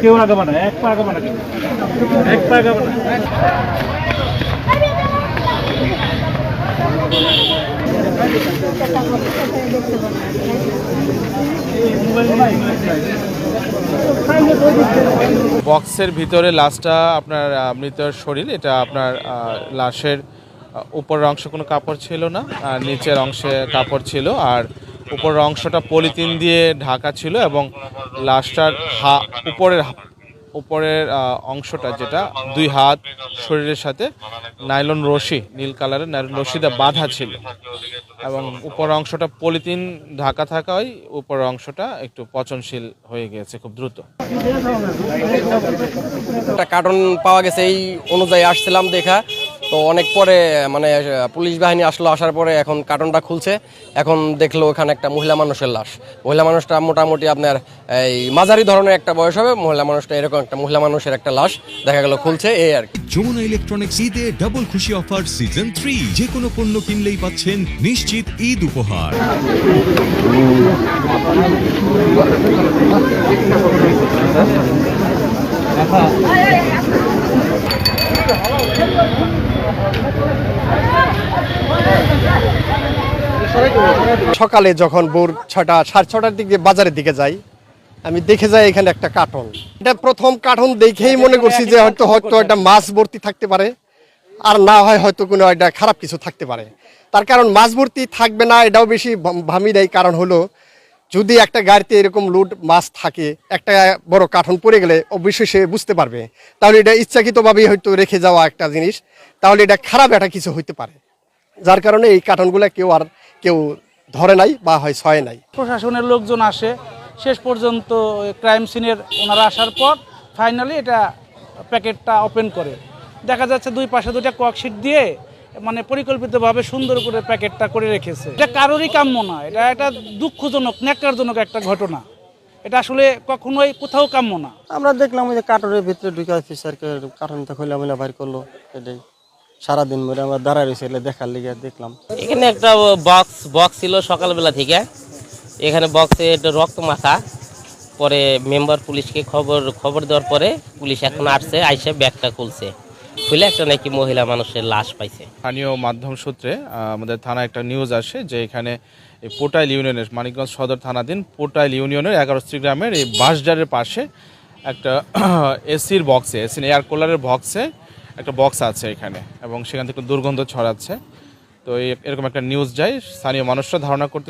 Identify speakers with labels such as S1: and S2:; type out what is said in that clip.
S1: কেউ আগাবে না, এক পা আগাবে না, এক পা আগাবে না।
S2: বক্সের ভিতরে লাশটা আপনার মৃতের শরীর, এটা আপনার লাশের উপরের অংশে কোনো কাপড় ছিল না, আর নিচের অংশে কাপড় ছিল, আর উপরের অংশটা পলিথিন দিয়ে ঢাকা ছিল এবং লাশটার উপরের অংশটা যেটা 2 হাত শরীরের সাথে নাইলন রশি, নীল কালারের নাইলন রশিতে বাঁধা ছিল এবং উপরের অংশটা পলিথিন ঢাকা থাকায় উপরের অংশটা একটু পচনশীল হয়ে গিয়েছে খুব দ্রুত।
S3: একটা কার্টন পাওয়া গেছে, এই অনুযায়ী আসছিলাম দেখা, তো অনেক পরে মানে পুলিশ বাহিনী আসলো, আসার পরে এখন কার্টনটা খুলছে, এখন দেখলো ওখানে একটা মহিলা মানুষের লাশ। মহিলা মানুষটা মোটামুটি আপনার এই মাঝারি ধরনের একটা বয়স হবে, মহিলা মানুষটা এরকম একটা মহিলা মানুষের একটা লাশ দেখা গেল খুলছে, এই আর কি।
S4: যমুনা ইলেকট্রনিক্স ঈদে ডাবল খুশি অফার সিজন 3, যে কোনো পণ্য কিনলেই পাচ্ছেন নিশ্চিত ঈদ উপহার।
S3: সকালে যখন ভোর 6টা 6:30টার দিকে বাজারের দিকে যাই, আমি দেখে যাই এখানে একটা কার্টন। এটা প্রথম কার্টন দেখেই মনে করছি যে হয়তো একটা মাছ ভর্তি থাকতে পারে, আর না হয় হয়তো কোনো একটা খারাপ কিছু থাকতে পারে। তার কারণ মাছ ভর্তি থাকবে না এটাও বেশি ভাবি দেয়, কারণ হলো যদি একটা গাড়িতে এরকম লোড মাছ থাকে, একটা বড় কার্টন পড়ে গেলে অবশ্যই সে বুঝতে পারবে, তাহলে এটা ইচ্ছাকৃতভাবেই হয়তো রেখে যাওয়া একটা জিনিস, তাহলে এটা খারাপ একটা কিছু হইতে পারে, যার কারণে এই কার্টনগুলো কেউ ধরে নাই বা হয় ছয় নাই।
S1: প্রশাসনের লোকজন আসে, শেষ পর্যন্ত ক্রাইম সিনের ওনারা আসার পর ফাইনালি এটা প্যাকেটটা ওপেন করে দেখা যাচ্ছে 2 পাশে 2টা ককশিট দিয়ে মানে পরিকল্পিতভাবে সুন্দর করে প্যাকেটটা করে রেখেছে। এটা কারোরই কাম্য না, এটা একটা দুঃখজনক ন্যাক্কারজনক একটা ঘটনা, এটা আসলে কখনোই কোথাও কাম্য না।
S5: আমরা দেখলাম ওই যে কার্টনের ভিতরে ঢুকে অফিসারকে কার্টনটা খুলে মিলে বাইর করলো, এটাই সারাদিন ধরে আমরা দাঁড়ায় রয়েছে দেখার লিগে দেখলাম।
S6: এখানে একটা বক্স ছিল সকালবেলা থেকে, এখানে বক্সে রক্ত মাখা, পরে মেম্বার পুলিশকে খবর দেওয়ার পরে পুলিশ এখন আসছে, আইসে ব্যাগটা খুলছে, খুলে একটা নাকি মহিলা মানুষের লাশ পাইছে।
S2: স্থানীয় মাধ্যম সূত্রে আমাদের থানায় একটা নিউজ আসে যে এখানে এই পোটাইল ইউনিয়নের, মানিকগঞ্জ সদর থানাধীন পোটাইল ইউনিয়নের 11 গ্রামের এই বাঁশডারের পাশে একটা এসির বক্সে, এসির এয়ার কুলারের বক্সে একটা বক্স আছে এখানে, এবং সেখান থেকে দুর্গন্ধ ছড়াচ্ছে। তো এরকম একটা নিউজ যায়, স্থানীয় মানুষরা ধারণা করতে